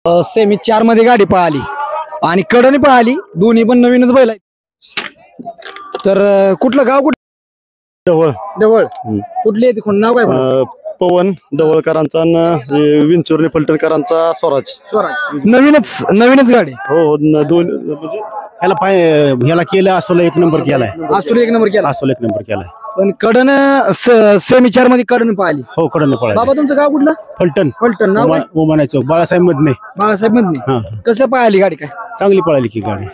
Semi 4 मध्ये गाडी पळाली आणि कडनी पळाली, दोन्ही पण नवीनच बैल आहेत. तर कुठलं गाव कुठलं? ढवळ ढवळ. कुठली आहे ती? नाव काय कोणाचं? पवन ढवळकरांचा विंचुर्णी फलटणकरांचा स्वराज. स्वराज. नवीनच गाडी. हो दोन म्हणजे ह्याला केलं असोला 1 नंबर केलाय. आसून 1 नंबर केला. असोला 1 नंबर केलाय. पण कडन सेमी 4 मध्ये कडन पळाली. हो कडन पळाला. बाबा तुमचं गाव कुठलं? फलटण. फलटण. नाव काय? उमानाचं बाळासाहेब मधने. बाळासाहेब मधने. हा कसं पळाली गाडी काय? चांगली पळाली की गाडी.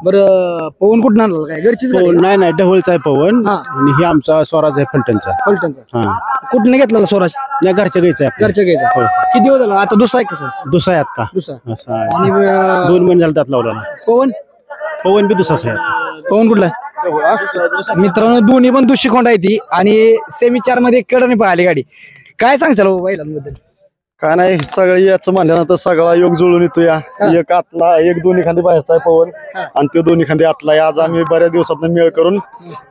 बरं पवन कुठं आणलं काय? घरचीच गाडी? नाही ढवळचा आहे पवन. हा. आणि हे आमचा स्वराज आहे फलटणचा. फलटणचा. हा कुठनं घेतला स्वराज? नाही घरच्या घ्यायचं आहे घरच्या घ्यायचा. हो. किती दिवस झाला आता? दुसरा आहे कसं? दुसरा आहे आता. दुसरा. असा आहे. आणि 2 महिने झाले त्यात लावला. पवन पवन बी दुसराच आहे. पवन कुठला? मित्रांनो दोन्ही पण दुसरी खोंड आहे ती आणि सेमी 4 मध्ये कडने पळाली गाडी. काय सांगचाल बैलांबद्दल? काय नाही सगळं याचं म्हणल्यानंतर सगळा योग जुळून येतो या. एक आतला एक दोन्ही खांदी बाहेरचा आहे पवन आणि तो दोन्ही खांदी आतला आहे. आज आम्ही बऱ्याच दिवसात मेळ करून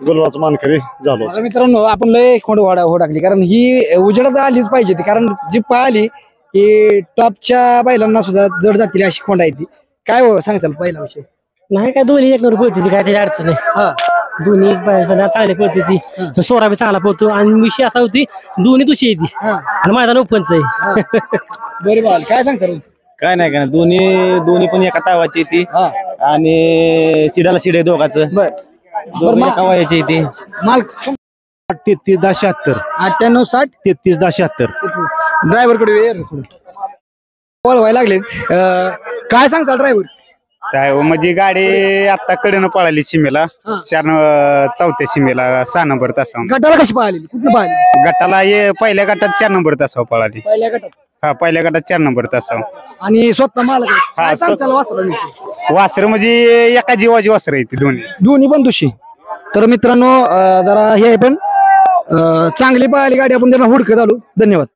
गुलाबाचं मानकरी झालो. आता मित्रांनो आपण लय खोंड टाकली, कारण ही उजेडात आलीच पाहिजे ती, कारण जी पळाली ही टॉपच्या बैलांना सुद्धा जड जातील अशी खोंड आहे ती. काय सांगचाल बैलाविषयी? नाही काय दोन्ही 1 नंबर पळते ती, काय त्याची अडचण आहे. दोन्ही चांगली पळते ती. सोरा बी चांगला पळतो आणि विषय असा होती दोन्ही तुझी येते आणि मैदान ओपनच आहे. बरे बाल काय सांगचाल? काय नाही काय दोन्ही पण एका तावाची ती आणि शिडाला शिड आहे दोघाचं. दोन्ही एका वयाची ती. माल 33-76. 98 60 33-76. ड्रायव्हर कडे व्हायला लागले. काय सांगचाल ड्रायव्हर? काय म्हणजे गाडी आता कडेनं पळाली सीमेला. 4 सीमेला 6 नंबर तासा. गटाला कशी पळाली? कुठं पळाली? गटाला पहिल्या गटात 4 नंबर तासावर पळाली. पहिल्या गटात. हा पहिल्या गटात 4 नंबर तासावर. आणि स्वतः मालक आहे. हा, काय सांगचाल वासराविषयी? वासर म्हणजे एका जीवाची वासर आहे ती दोन्ही पण दुषी. तर मित्रांनो जरा हे पण चांगली पळाली गाडी, आपण त्यांना हुडकत आलो. धन्यवाद.